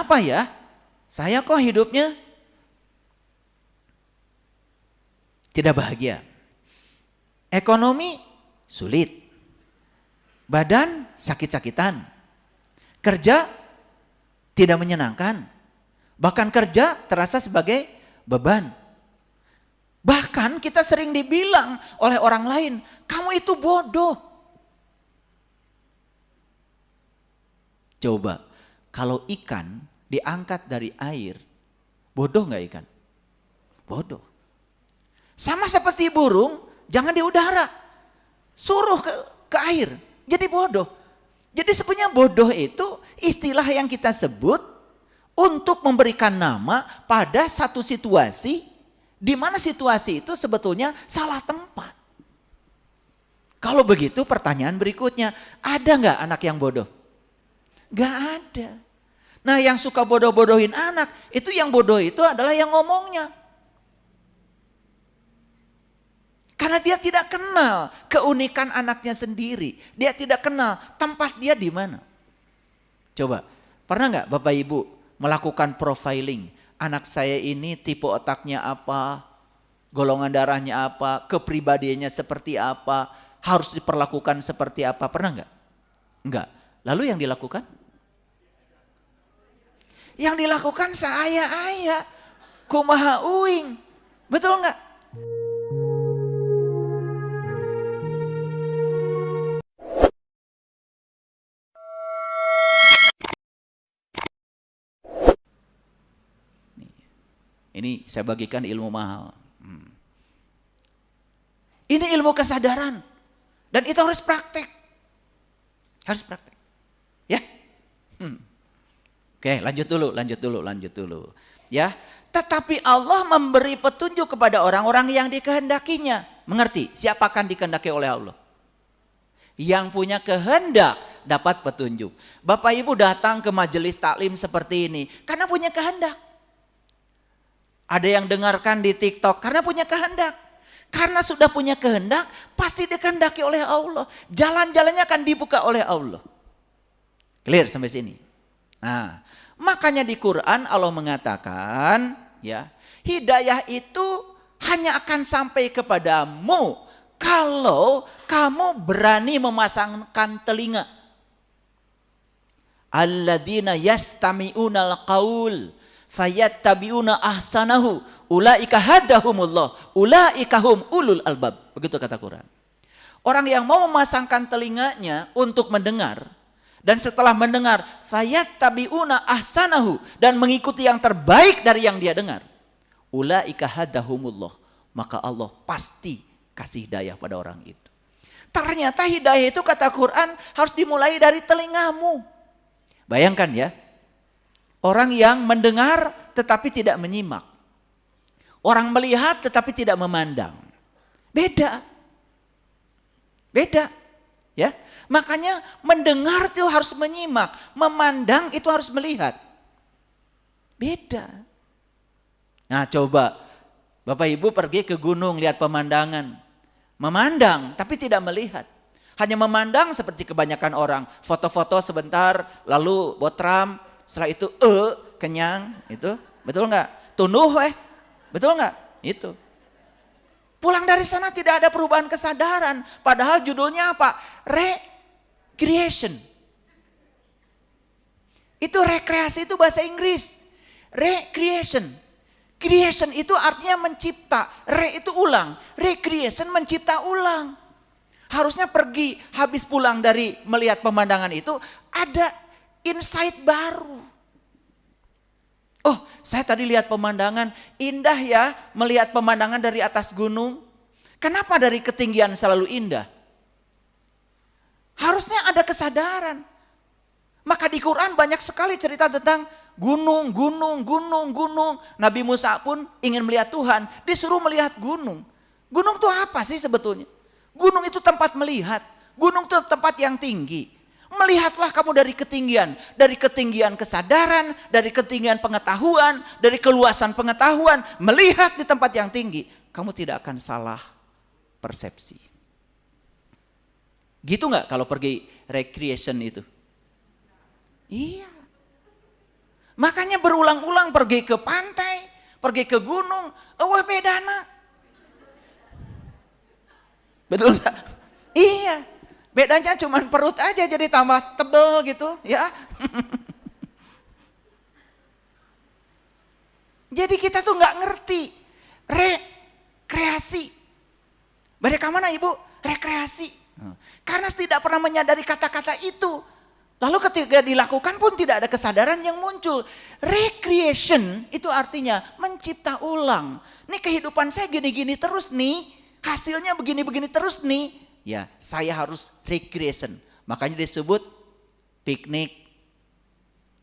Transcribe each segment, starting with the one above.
Apa ya? Saya kok hidupnya tidak bahagia. Ekonomi sulit. Badan sakit-sakitan. Kerja tidak menyenangkan. Bahkan kerja terasa sebagai beban. Bahkan kita sering dibilang oleh orang lain, kamu itu bodoh. Coba, kalau ikan diangkat dari air, bodoh nggak ikan? Bodoh. Sama seperti burung, jangan di udara, suruh ke air, jadi bodoh. Jadi sebenarnya bodoh itu istilah yang kita sebut untuk memberikan nama pada satu situasi, di mana situasi itu sebetulnya salah tempat. Kalau begitu pertanyaan berikutnya, ada nggak anak yang bodoh? Nggak ada. Nah yang suka bodoh-bodohin anak, itu yang bodoh itu adalah yang ngomongnya. Karena dia tidak kenal keunikan anaknya sendiri. Dia tidak kenal tempat dia di mana. Coba, pernah nggak Bapak Ibu melakukan profiling? Anak saya ini tipe otaknya apa, golongan darahnya apa, kepribadiannya seperti apa, harus diperlakukan seperti apa, pernah nggak? Enggak. Lalu yang dilakukan? Yang dilakukan seaya-aya, kumaha uing, betul nggak? Ini saya bagikan ilmu mahal. Ini ilmu kesadaran. Dan itu harus praktek. Harus praktek. Ya. Oke, lanjut dulu. Ya. Tetapi Allah memberi petunjuk kepada orang-orang yang dikehendakinya. Mengerti? Siapakah dikehendaki oleh Allah? Yang punya kehendak dapat petunjuk. Bapak Ibu datang ke majelis taklim seperti ini karena punya kehendak. Ada yang dengarkan di TikTok karena punya kehendak. Karena sudah punya kehendak, pasti dikehendaki oleh Allah. Jalan-jalannya akan dibuka oleh Allah. Clear sampai sini? Nah, makanya di Quran Allah mengatakan, ya, hidayah itu hanya akan sampai kepadamu kalau kamu berani memasangkan telinga. Alladzina yastami'unal qaul fayattabi'una ahsanahu ulaika hadahumullah ulaika hum ulul albab. Begitu kata Quran. Orang yang mau memasangkan telinganya untuk mendengar dan setelah mendengar fayattabi'una ahsanahu dan mengikuti yang terbaik dari yang dia dengar, ulaika hadahumullah, maka Allah pasti kasih hidayah pada orang itu. Ternyata hidayah itu kata Quran harus dimulai dari telingamu. Bayangkan ya, orang yang mendengar tetapi tidak menyimak. Orang melihat tetapi tidak memandang. Beda. Beda. Ya. Makanya mendengar itu harus menyimak, memandang itu harus melihat. Beda. Nah, coba Bapak Ibu pergi ke gunung lihat pemandangan. Memandang tapi tidak melihat. Hanya memandang seperti kebanyakan orang, foto-foto sebentar lalu botram. Setelah itu kenyang, itu betul nggak? Tunduh betul nggak? Itu. Pulang dari sana tidak ada perubahan kesadaran. Padahal judulnya apa? Recreation. Itu rekreasi itu bahasa Inggris. Recreation. Creation itu artinya mencipta. Itu ulang. Recreation mencipta ulang. Harusnya pergi habis pulang dari melihat pemandangan itu ada insight baru. Oh, saya tadi lihat pemandangan, indah ya melihat pemandangan dari atas gunung. Kenapa dari ketinggian selalu indah? Harusnya ada kesadaran. Maka di Quran banyak sekali cerita tentang gunung. Nabi Musa pun ingin melihat Tuhan, disuruh melihat gunung. Gunung itu apa sih sebetulnya? Gunung itu tempat melihat. Gunung itu tempat yang tinggi. Melihatlah kamu dari ketinggian kesadaran, dari ketinggian pengetahuan, dari keluasan pengetahuan. Melihat di tempat yang tinggi, kamu tidak akan salah persepsi. Gitu nggak kalau pergi recreation itu? Iya. Makanya berulang-ulang pergi ke pantai, pergi ke gunung, wah bedana. Betul nggak? Iya, bedanya cuma perut aja jadi tambah tebel gitu ya. Jadi kita tuh nggak ngerti rekreasi. Mereka mana ibu? Rekreasi. Karena tidak pernah menyadari kata-kata itu. Lalu ketika dilakukan pun tidak ada kesadaran yang muncul. Recreation itu artinya mencipta ulang. Nih kehidupan saya gini-gini terus nih. Hasilnya begini-begini terus nih. Ya saya harus recreation. Makanya disebut piknik.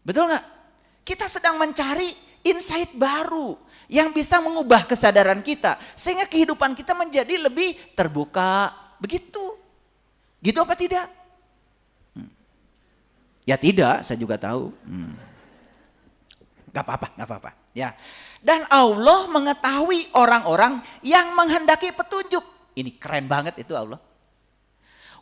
Betul nggak? Kita sedang mencari insight baru. Yang bisa mengubah kesadaran kita. Sehingga kehidupan kita menjadi lebih terbuka. Begitu. Gitu apa tidak? Ya tidak, saya juga tahu. Gak apa-apa. Ya. Dan Allah mengetahui orang-orang yang menghendaki petunjuk. Ini keren banget itu Allah.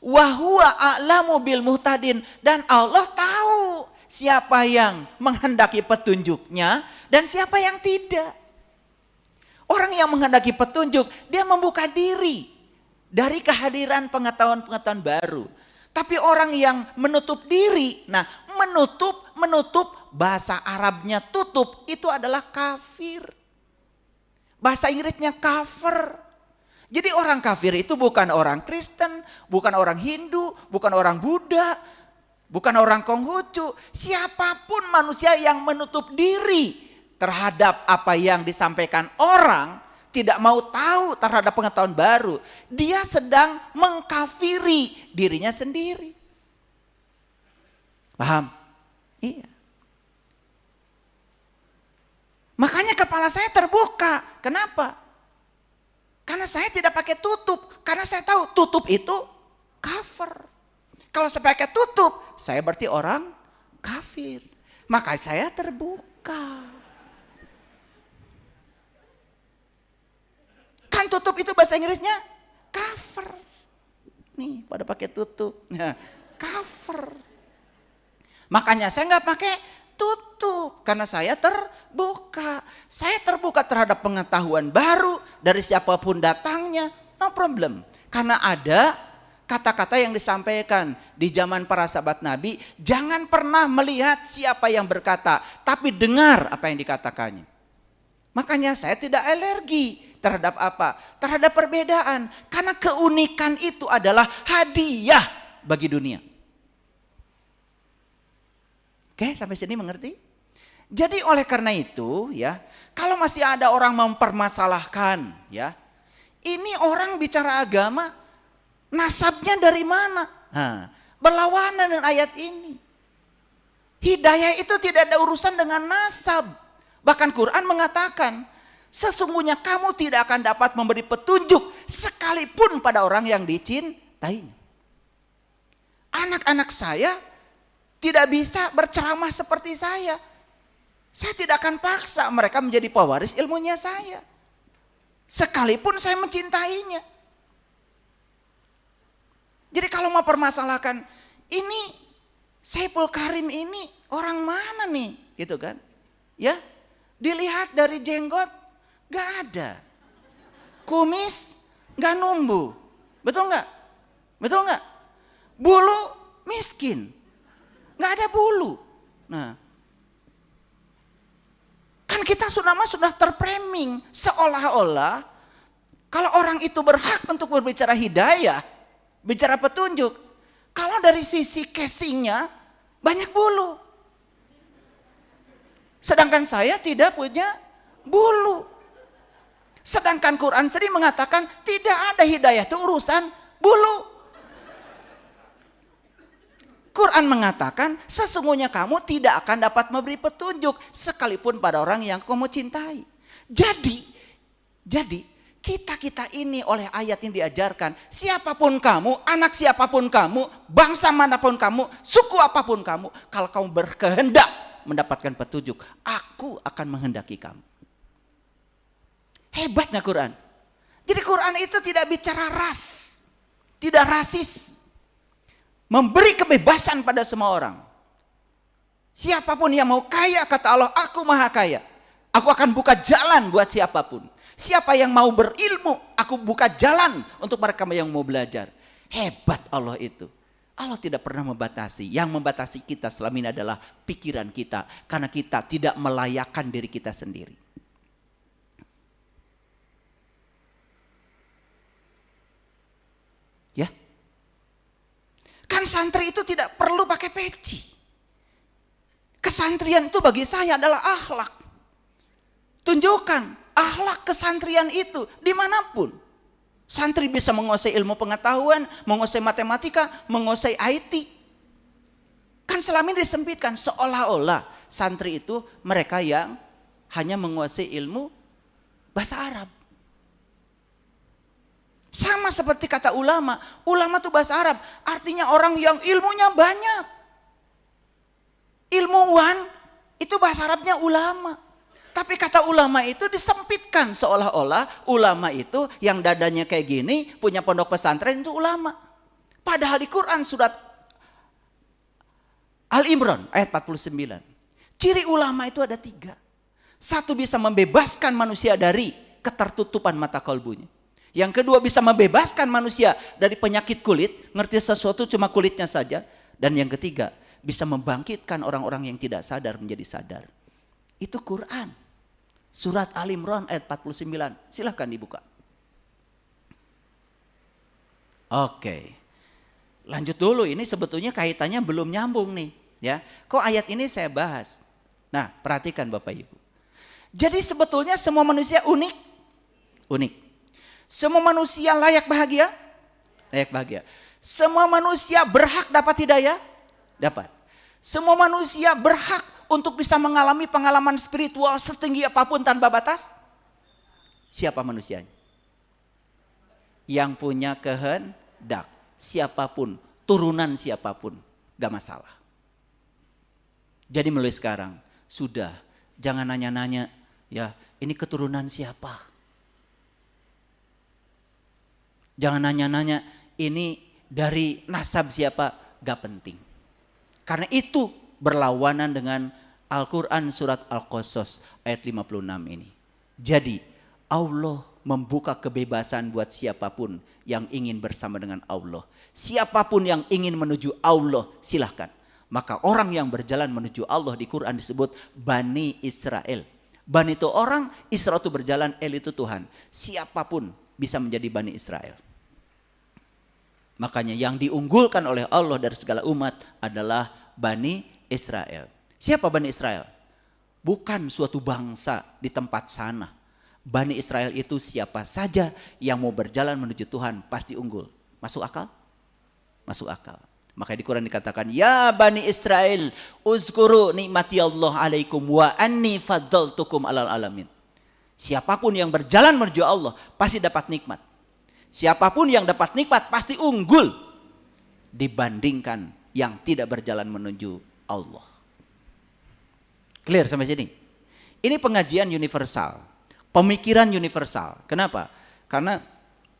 Wa huwa a'lamu bil muhtadin. Dan Allah tahu siapa yang menghendaki petunjuknya dan siapa yang tidak. Orang yang menghendaki petunjuk, dia membuka diri dari kehadiran pengetahuan-pengetahuan baru. Tapi orang yang menutup diri, nah menutup bahasa Arabnya tutup itu adalah kafir. Bahasa Inggrisnya cover. Jadi orang kafir itu bukan orang Kristen, bukan orang Hindu, bukan orang Buddha, bukan orang Konghucu. Siapapun manusia yang menutup diri terhadap apa yang disampaikan orang, tidak mau tahu terhadap pengetahuan baru, dia sedang mengkafiri dirinya sendiri. Paham? Iya. Makanya kepala saya terbuka. Kenapa? Karena saya tidak pakai tutup. Karena saya tahu tutup itu cover. Kalau saya pakai tutup, saya berarti orang kafir. Maka saya terbuka. Kan tutup itu bahasa Inggrisnya cover. Nih pada pakai tutup. Nah, cover. Makanya saya nggak pakai tutup. Karena saya terbuka. Saya terbuka terhadap pengetahuan baru. Dari siapapun datangnya. No problem. Karena ada kata-kata yang disampaikan di zaman para sahabat Nabi. Jangan pernah melihat siapa yang berkata. Tapi dengar apa yang dikatakannya. Makanya saya tidak alergi terhadap apa? Terhadap perbedaan. Karena keunikan itu adalah hadiah bagi dunia. Oke, sampai sini mengerti? Jadi oleh karena itu ya, kalau masih ada orang mempermasalahkan ya, ini orang bicara agama, nasabnya dari mana? Berlawanan dengan ayat ini. Hidayah itu tidak ada urusan dengan nasab. Bahkan Quran mengatakan, sesungguhnya kamu tidak akan dapat memberi petunjuk sekalipun pada orang yang dicintainya. Anak-anak saya tidak bisa berceramah seperti saya. Saya tidak akan paksa mereka menjadi pewaris ilmunya saya. Sekalipun saya mencintainya. Jadi kalau mau permasalahkan, ini Saiful Karim ini orang mana nih? Gitu kan? Ya. Dilihat dari jenggot gak ada, kumis gak numbuh, betul gak? Betul gak? Bulu miskin, gak ada bulu. Nah, kan kita sudah terframing seolah-olah kalau orang itu berhak untuk berbicara hidayah, bicara petunjuk, kalau dari sisi casingnya banyak bulu. Sedangkan saya tidak punya bulu. Sedangkan Quran sendiri mengatakan tidak ada hidayah itu urusan bulu. Quran mengatakan sesungguhnya kamu tidak akan dapat memberi petunjuk sekalipun pada orang yang kamu cintai. Jadi kita ini oleh ayat yang diajarkan, siapapun kamu, anak siapapun kamu, bangsa manapun kamu, suku apapun kamu, kalau kamu berkehendak mendapatkan petunjuk, aku akan menghendaki kamu. Hebatnya Quran. Jadi Quran itu tidak bicara ras, tidak rasis, memberi kebebasan pada semua orang. Siapapun yang mau kaya, kata Allah, aku maha kaya. Aku akan buka jalan buat siapapun. Siapa yang mau berilmu, aku buka jalan untuk mereka yang mau belajar. Hebat Allah itu. Allah tidak pernah membatasi. Yang membatasi kita selama ini adalah pikiran kita. Karena kita tidak melayakkan diri kita sendiri. Ya. Kan santri itu tidak perlu pakai peci. Kesantrian itu bagi saya adalah akhlak. Tunjukkan akhlak kesantrian itu dimanapun. Santri bisa menguasai ilmu pengetahuan, menguasai matematika, menguasai IT. Kan selama ini disempitkan seolah-olah santri itu mereka yang hanya menguasai ilmu bahasa Arab. Sama seperti kata ulama, ulama itu bahasa Arab, artinya orang yang ilmunya banyak. Ilmuwan itu bahasa Arabnya ulama. Tapi kata ulama itu disempitkan seolah-olah ulama itu yang dadanya kayak gini, punya pondok pesantren itu ulama. Padahal di Quran surat Al-Imran ayat 49. Ciri ulama itu ada 3. Satu, bisa membebaskan manusia dari ketertutupan mata kalbunya. Yang kedua, bisa membebaskan manusia dari penyakit kulit, ngerti sesuatu cuma kulitnya saja. Dan yang ketiga, bisa membangkitkan orang-orang yang tidak sadar menjadi sadar. Itu Quran. Surat Al-Imran ayat 49. Silahkan dibuka. Oke. Lanjut dulu, ini sebetulnya kaitannya belum nyambung nih. Ya, kok ayat ini saya bahas. Nah, perhatikan Bapak Ibu. Jadi sebetulnya semua manusia unik. Unik. Semua manusia layak bahagia. Layak bahagia. Semua manusia berhak dapat hidayah. Dapat. Semua manusia berhak untuk bisa mengalami pengalaman spiritual setinggi apapun tanpa batas. Siapa manusianya? Yang punya kehendak. Siapapun, turunan siapapun, gak masalah. Jadi mulai sekarang, sudah, jangan nanya-nanya, ya ini keturunan siapa? Jangan nanya-nanya, ini dari nasab siapa? Gak penting. Karena itu berlawanan dengan Al-Quran surat Al-Qasas ayat 56 ini. Jadi Allah membuka kebebasan buat siapapun yang ingin bersama dengan Allah. Siapapun yang ingin menuju Allah silahkan. Maka orang yang berjalan menuju Allah di Quran disebut Bani Israel. Bani itu orang, Israel itu berjalan, El itu Tuhan. Siapapun bisa menjadi Bani Israel. Makanya yang diunggulkan oleh Allah dari segala umat adalah Bani Israel. Siapa Bani Israel? Bukan suatu bangsa di tempat sana. Bani Israel itu siapa saja yang mau berjalan menuju Tuhan pasti unggul. Masuk akal? Masuk akal. Makanya di Quran dikatakan, ya Bani Israel, uzkuru nikmati Allah alaikum wa anni faddaltukum alal alamin. Siapapun yang berjalan menuju Allah pasti dapat nikmat. Siapapun yang dapat nikmat pasti unggul dibandingkan yang tidak berjalan menuju Allah. Clear sampai sini? Ini pengajian universal, pemikiran universal. Kenapa? Karena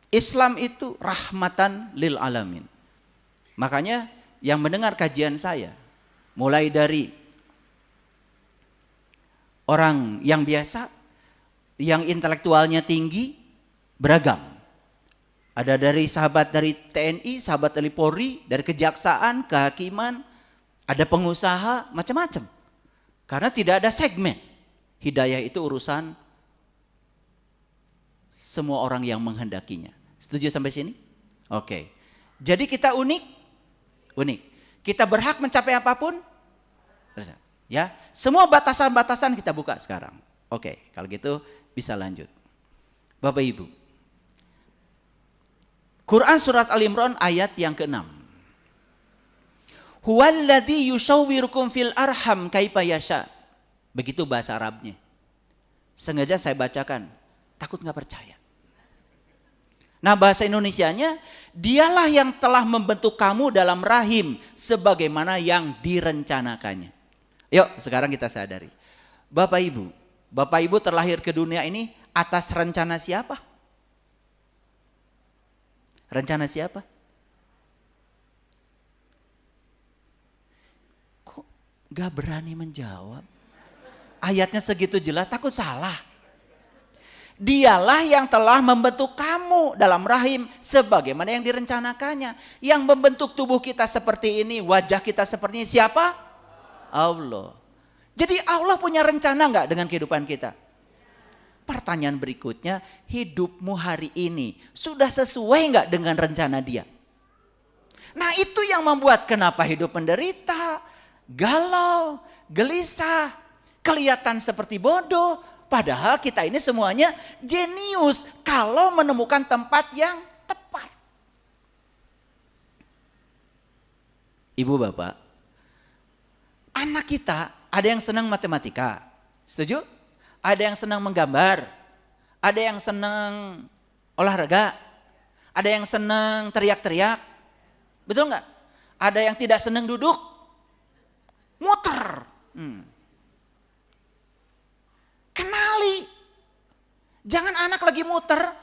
Islam itu rahmatan lil alamin. Makanya yang mendengar kajian saya, mulai dari orang yang biasa, yang intelektualnya tinggi, beragam. Ada dari sahabat dari TNI, sahabat dari Polri, dari kejaksaan, kehakiman, ada pengusaha, macam-macam. Karena tidak ada segmen. Hidayah itu urusan semua orang yang menghendakinya. Setuju sampai sini? Oke. Jadi kita unik. Unik. Kita berhak mencapai apapun. Ya, semua batasan-batasan kita buka sekarang. Oke, kalau gitu bisa lanjut. Bapak Ibu, Quran surat Al-Imran ayat yang ke-6. Huwallazi yusawwirukum fil arham kaifa yasha. Begitu bahasa Arabnya. Sengaja saya bacakan, takut nggak percaya. Nah, bahasa Indonesianya, dialah yang telah membentuk kamu dalam rahim sebagaimana yang direncanakannya. Yuk, sekarang kita sadari. Bapak Ibu terlahir ke dunia ini atas rencana siapa? Rencana siapa? Kok Gak berani menjawab. Ayatnya segitu jelas, takut salah. Dialah yang telah membentuk kamu dalam rahim sebagaimana yang direncanakannya. Yang membentuk tubuh kita seperti ini, wajah kita seperti ini, siapa? Allah. Jadi Allah punya rencana gak dengan kehidupan kita? Pertanyaan berikutnya, hidupmu hari ini sudah sesuai gak dengan rencana Dia? Nah itu yang membuat kenapa hidup menderita, galau, gelisah, kelihatan seperti bodoh. Padahal kita ini semuanya jenius kalau menemukan tempat yang tepat. Ibu bapak, anak kita ada yang senang matematika, setuju? Ada yang senang menggambar, ada yang senang olahraga, ada yang senang teriak-teriak, betul nggak? Ada yang tidak senang duduk, muter. Kenali, jangan anak lagi muter,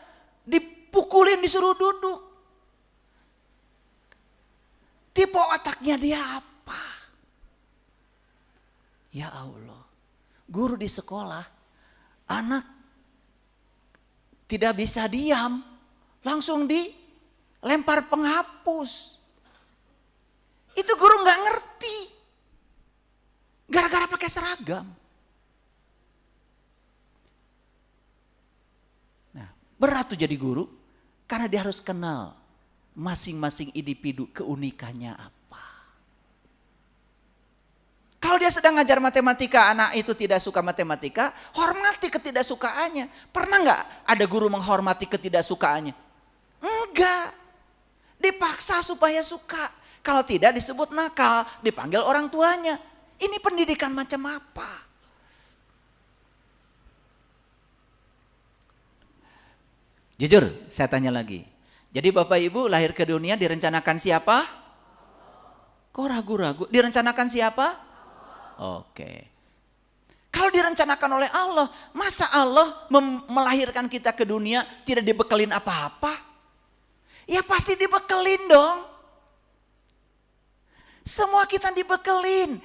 dipukulin disuruh duduk. Tipe otaknya dia apa? Ya Allah, guru di sekolah, anak tidak bisa diam, langsung dilempar penghapus. Itu guru nggak ngerti, gara-gara pakai seragam. Berat tuh jadi guru karena dia harus kenal masing-masing individu keunikannya apa. Kalau dia sedang ngajar matematika, anak itu tidak suka matematika, hormati ketidaksukaannya. Pernah nggak ada guru menghormati ketidaksukaannya? Enggak. Dipaksa supaya suka. Kalau tidak disebut nakal, dipanggil orang tuanya. Ini pendidikan macam apa? Jujur, saya tanya lagi. Jadi Bapak Ibu lahir ke dunia direncanakan siapa? Kok ragu-ragu? Direncanakan siapa? Oke. Kalau direncanakan oleh Allah, masa Allah melahirkan kita ke dunia tidak dibekelin apa-apa? Ya pasti dibekelin dong. Semua kita dibekelin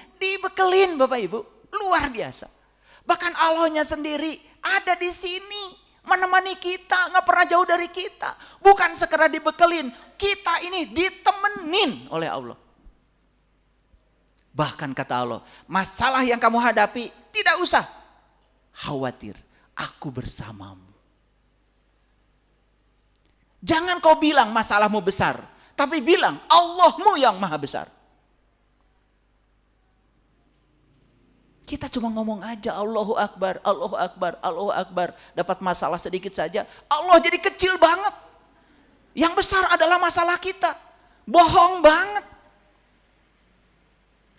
Bapak Ibu. Luar biasa. Bahkan Allahnya sendiri ada di sini. Menemani kita, gak pernah jauh dari kita. Bukan sekedar dibekelin, kita ini ditemenin oleh Allah. Bahkan kata Allah, masalah yang kamu hadapi tidak usah khawatir, aku bersamamu. Jangan kau bilang masalahmu besar, tapi bilang Allahmu yang maha besar. Kita cuma ngomong aja Allahu Akbar, Allahu Akbar, Allahu Akbar. Dapat masalah sedikit saja, Allah jadi kecil banget. Yang besar adalah masalah kita. Bohong banget.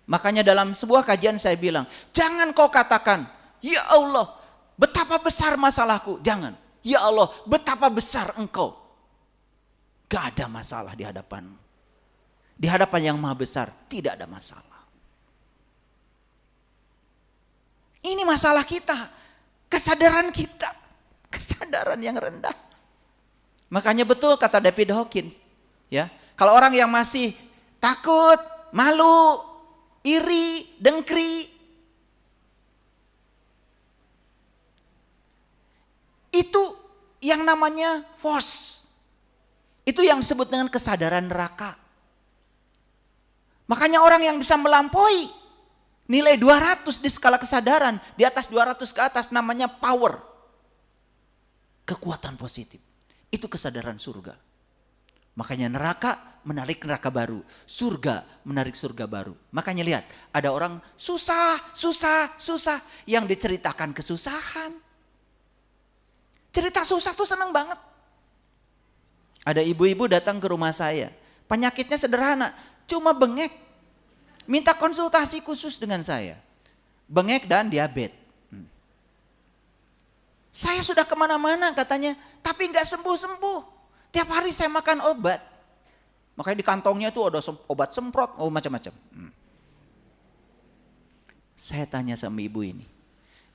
Makanya dalam sebuah kajian saya bilang, jangan kau katakan, ya Allah, betapa besar masalahku. Jangan, ya Allah, betapa besar engkau. Gak ada masalah di hadapanmu. Di hadapan yang maha besar, tidak ada masalah. Ini masalah kita, kesadaran kita, kesadaran yang rendah. Makanya betul kata David Hawkins, ya, kalau orang yang masih takut, malu, iri, dengki, itu yang namanya fos. Itu yang disebut dengan kesadaran neraka. Makanya orang yang bisa melampaui nilai 200 di skala kesadaran, di atas 200 ke atas namanya power. Kekuatan positif. Itu kesadaran surga. Makanya neraka menarik neraka baru. Surga menarik surga baru. Makanya lihat, ada orang susah. Yang diceritakan kesusahan. Cerita susah tuh seneng banget. Ada ibu-ibu datang ke rumah saya. Penyakitnya sederhana, cuma bengek. Minta konsultasi khusus dengan saya. Bengek dan diabetes. Saya sudah kemana-mana katanya, tapi nggak sembuh-sembuh. Tiap hari saya makan obat. Makanya di kantongnya tuh ada obat semprot, macam-macam. Saya tanya sama ibu ini.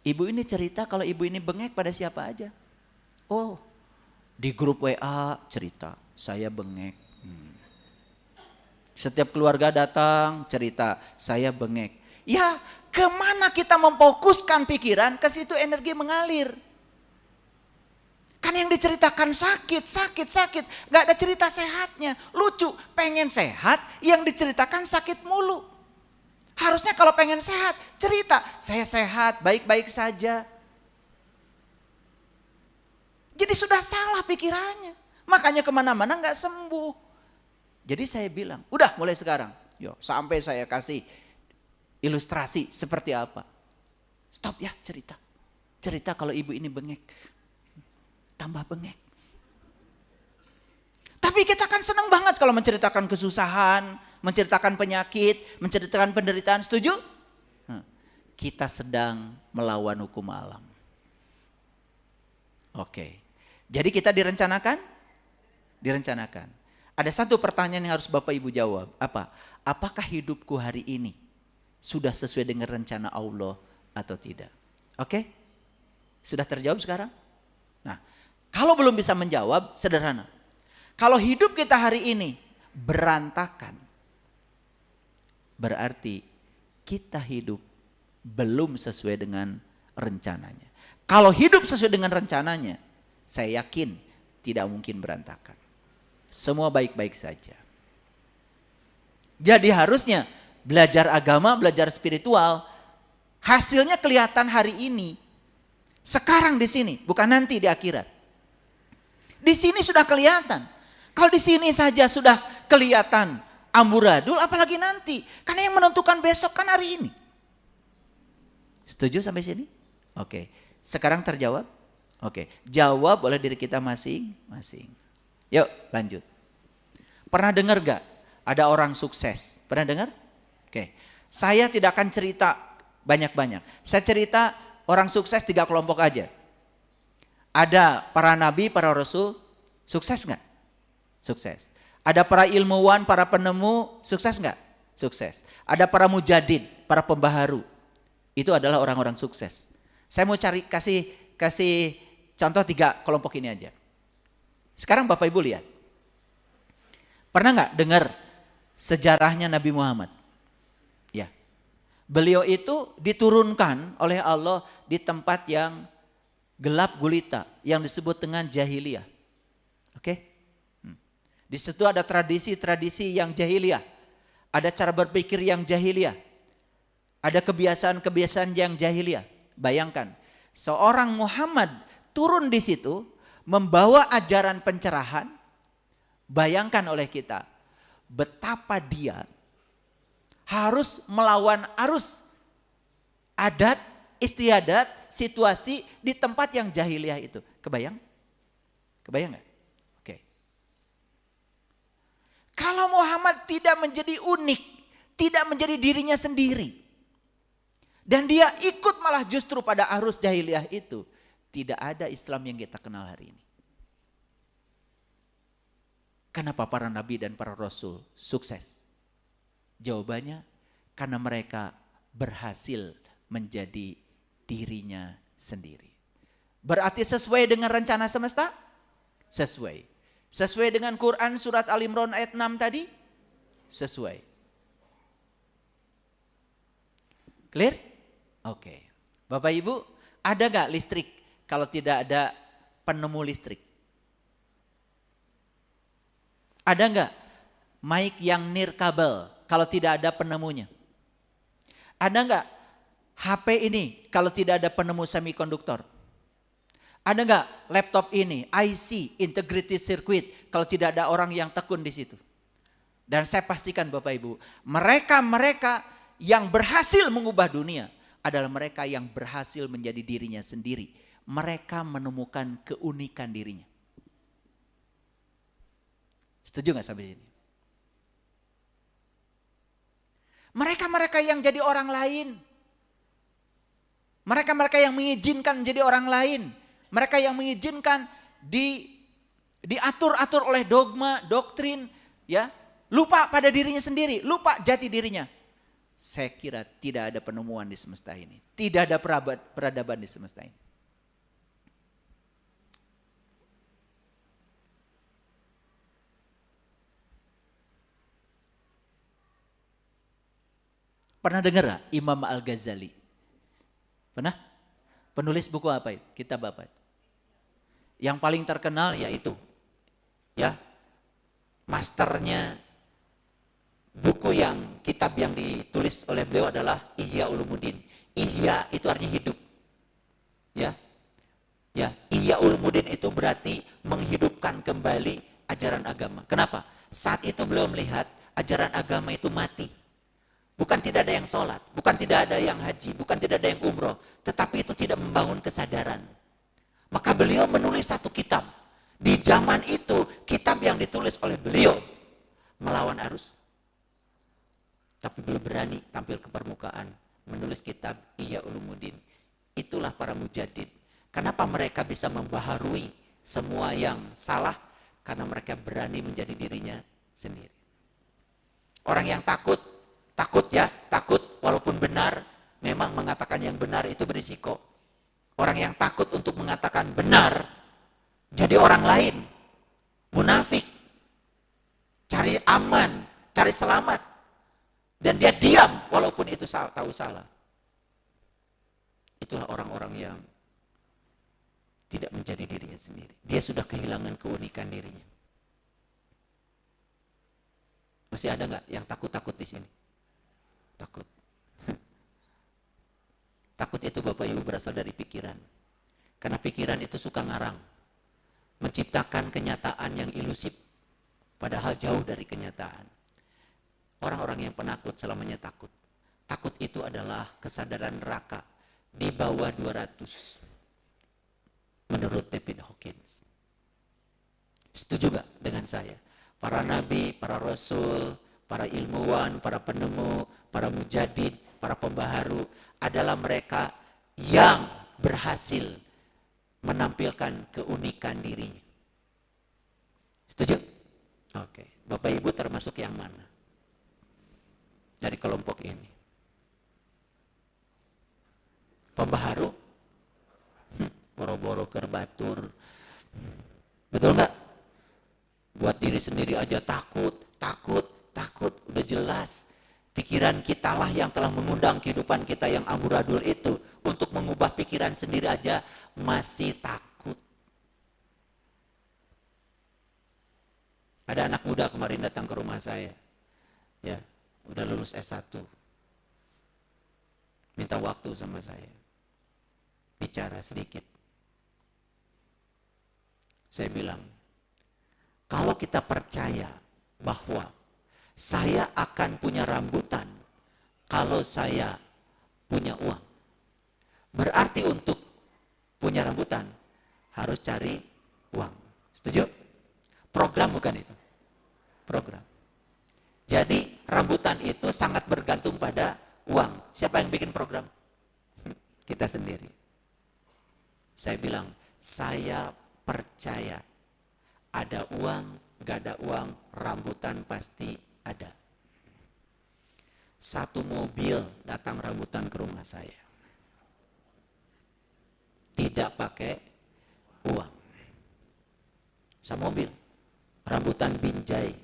Ibu ini cerita kalau ibu ini bengek pada siapa aja. Oh, di grup WA cerita, saya bengek. Setiap keluarga datang cerita, saya bengek. Ya, kemana kita memfokuskan pikiran, ke situ energi mengalir. Kan yang diceritakan sakit. Gak ada cerita sehatnya. Lucu, pengen sehat, yang diceritakan sakit mulu. Harusnya kalau pengen sehat, cerita, saya sehat, baik-baik saja. Jadi sudah salah pikirannya. Makanya kemana-mana gak sembuh. Jadi saya bilang, udah mulai sekarang. Yuk, sampai saya kasih ilustrasi seperti apa. Stop ya cerita. Cerita kalau ibu ini bengek. Tambah bengek. Tapi kita kan senang banget kalau menceritakan kesusahan, menceritakan penyakit, menceritakan penderitaan. Setuju? Kita sedang melawan hukum alam. Oke. Jadi kita direncanakan? Direncanakan. Ada satu pertanyaan yang harus Bapak Ibu jawab. Apa? Apakah hidupku hari ini sudah sesuai dengan rencana Allah atau tidak? Oke? Sudah terjawab sekarang? Nah, kalau belum bisa menjawab, sederhana. Kalau hidup kita hari ini berantakan, berarti kita hidup belum sesuai dengan rencananya. Kalau hidup sesuai dengan rencananya, saya yakin tidak mungkin berantakan. Semua baik-baik saja. Jadi harusnya belajar agama, belajar spiritual, hasilnya kelihatan hari ini. Sekarang di sini, bukan nanti di akhirat. Di sini sudah kelihatan. Kalau di sini saja sudah kelihatan amburadul, apalagi nanti. Karena yang menentukan besok kan hari ini. Setuju sampai sini? Oke. Sekarang terjawab? Oke. Jawab oleh diri kita masing-masing. Yuk lanjut. Pernah dengar gak ada orang sukses? Pernah dengar? Oke. Saya tidak akan cerita banyak-banyak. Saya cerita orang sukses 3 kelompok aja. Ada para nabi, para rasul, sukses gak? Sukses. Ada para ilmuwan, para penemu, sukses gak? Sukses. Ada para mujadid, para pembaharu. Itu adalah orang-orang sukses. Saya mau kasih contoh 3 kelompok ini aja. Sekarang Bapak Ibu lihat. Pernah gak dengar sejarahnya Nabi Muhammad? Ya. Beliau itu diturunkan oleh Allah di tempat yang gelap gulita, yang disebut dengan jahiliyah. Oke? Di situ ada tradisi-tradisi yang jahiliyah. Ada cara berpikir yang jahiliyah. Ada kebiasaan-kebiasaan yang jahiliyah. Bayangkan, seorang Muhammad turun di situ membawa ajaran pencerahan. Bayangkan oleh kita betapa dia harus melawan arus adat, istiadat, situasi di tempat yang jahiliyah itu. Kebayang? Kebayang gak? Oke. Kalau Muhammad tidak menjadi unik, tidak menjadi dirinya sendiri, dan dia ikut malah justru pada arus jahiliyah itu, tidak ada Islam yang kita kenal hari ini. Kenapa para nabi dan para rasul sukses? Jawabannya karena mereka berhasil menjadi dirinya sendiri. Berarti sesuai dengan rencana semesta? Sesuai. Sesuai dengan Quran surat Al-Imran ayat 6 tadi? Sesuai. Clear? Oke. Bapak Ibu, ada gak listrik kalau tidak ada penemu listrik? Ada nggak mic yang nirkabel kalau tidak ada penemunya? Ada nggak HP ini kalau tidak ada penemu semikonduktor? Ada nggak laptop ini IC integrated circuit kalau tidak ada orang yang tekun di situ? Dan saya pastikan Bapak Ibu, mereka yang berhasil mengubah dunia adalah mereka yang berhasil menjadi dirinya sendiri. Mereka menemukan keunikan dirinya. Setuju gak sampai sini? Mereka-mereka yang jadi orang lain. Mereka-mereka yang mengizinkan menjadi orang lain. Mereka yang mengizinkan diatur-atur oleh dogma, doktrin, ya, lupa pada dirinya sendiri, lupa jati dirinya. Saya kira tidak ada penemuan di semesta ini. Tidak ada peradaban di semesta ini. Pernah dengar gak? Imam Al-Ghazali. Pernah? Penulis buku apa itu? Kitab apa itu? Yang paling terkenal yaitu ya, masternya buku yang kitab yang ditulis oleh beliau adalah Ihya Ulumuddin. Ihya itu artinya hidup. Ya. Ya, Ihya Ulumuddin itu berarti menghidupkan kembali ajaran agama. Kenapa? Saat itu beliau melihat ajaran agama itu mati. Bukan tidak ada yang sholat, bukan tidak ada yang haji, bukan tidak ada yang umroh, tetapi itu tidak membangun kesadaran. Maka beliau menulis satu kitab. Di zaman itu, kitab yang ditulis oleh beliau melawan arus. Tapi beliau berani tampil ke permukaan, menulis kitab Ihya Ulumuddin. Itulah para mujadid. Kenapa mereka bisa membaharui semua yang salah? Karena mereka berani menjadi dirinya sendiri. Orang yang takut walaupun benar, memang mengatakan yang benar itu berisiko. Orang yang takut untuk mengatakan benar, jadi orang lain, munafik, cari aman, cari selamat, dan dia diam walaupun itu tahu salah. Itulah orang-orang yang tidak menjadi dirinya sendiri. Dia sudah kehilangan keunikan dirinya. Masih ada nggak yang takut-takut di sini? Takut. Takut itu Bapak Ibu berasal dari pikiran. Karena pikiran itu suka ngarang. Menciptakan kenyataan yang ilusif. Padahal jauh dari kenyataan. Orang-orang yang penakut selamanya takut. Takut itu adalah kesadaran neraka di bawah 200. Menurut David Hawkins. Setuju gak dengan saya? Para nabi, para rasul, para ilmuwan, para penemu, para mujadid, para pembaharu adalah mereka yang berhasil menampilkan keunikan dirinya. Setuju? Oke. Bapak Ibu termasuk yang mana? Dari kelompok ini. Pembaharu? Boro-boro kerbatur. Betul nggak? Buat diri sendiri aja takut. Udah jelas. Pikiran kita lah yang telah mengundang kehidupan kita yang amburadul itu. Untuk mengubah pikiran sendiri aja masih takut. Ada anak muda kemarin datang ke rumah saya. Ya, udah lulus S1. Minta waktu sama saya. Bicara sedikit. Saya bilang, kalau kita percaya bahwa saya akan punya rambutan kalau saya punya uang. Berarti untuk punya rambutan harus cari uang. Setuju? Program bukan itu? Program. Jadi rambutan itu sangat bergantung pada uang. Siapa yang bikin program? Kita sendiri. Saya bilang, saya percaya ada uang, gak ada uang, rambutan pasti ada. Satu mobil datang rambutan ke rumah saya. Tidak pakai uang. Sama mobil, rambutan binjai.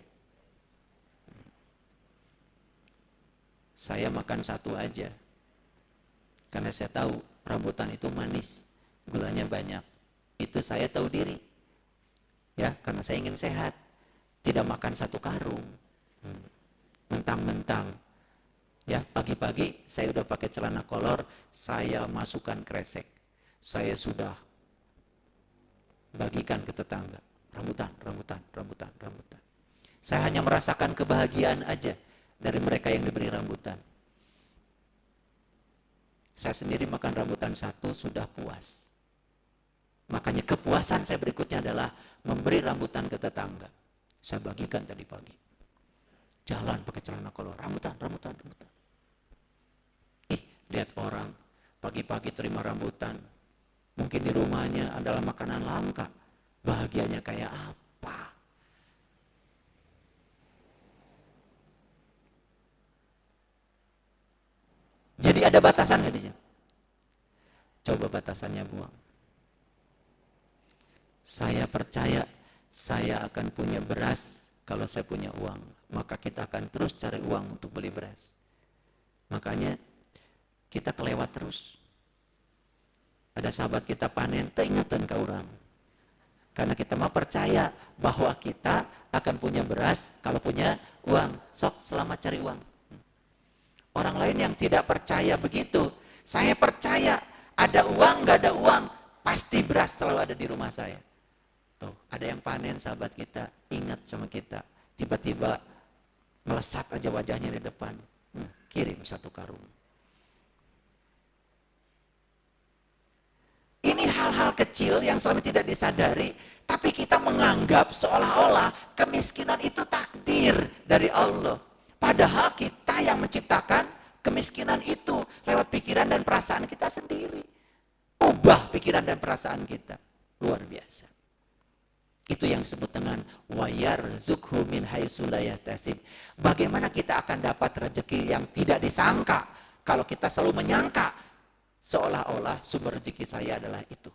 Saya makan satu aja. Karena saya tahu rambutan itu manis, gulanya banyak. Itu saya tahu diri. Ya, karena saya ingin sehat. Tidak makan satu karung. Mentang-mentang. Ya, pagi-pagi saya udah pakai celana kolor, saya masukkan kresek. Saya sudah bagikan ke tetangga. Rambutan. Saya hanya merasakan kebahagiaan aja dari mereka yang diberi rambutan. Saya sendiri makan rambutan satu sudah puas. Makanya kepuasan saya berikutnya adalah memberi rambutan ke tetangga. Saya bagikan tadi pagi. Jalan pakai celana kolor, rambutan. Lihat orang pagi-pagi terima rambutan. Mungkin di rumahnya adalah makanan langka. Bahagianya kayak apa? Jadi ada batasan nggak di sini? Coba batasannya buang. Saya percaya saya akan punya beras kalau saya punya uang. Maka kita akan terus cari uang untuk beli beras. Makanya kita kelewat terus. Ada sahabat kita panen, teingetan ke orang. Karena kita mah percaya bahwa kita akan punya beras kalau punya uang. Sok selamat cari uang. Orang lain yang tidak percaya begitu. Saya percaya ada uang, gak ada uang, pasti beras selalu ada di rumah saya. Tuh, ada yang panen sahabat kita, ingat sama kita. Tiba-tiba melesat aja wajahnya di depan. Kirim 1 karung. Ini hal-hal kecil yang selama tidak disadari, tapi kita menganggap seolah-olah kemiskinan itu takdir dari Allah. Padahal kita yang menciptakan kemiskinan itu lewat pikiran dan perasaan kita sendiri. Ubah pikiran dan perasaan kita. Luar biasa. Itu yang disebut dengan wayarzuqhu min haitsu la yahtasib. Bagaimana kita akan dapat rezeki yang tidak disangka kalau kita selalu menyangka seolah-olah sumber rezeki saya adalah itu.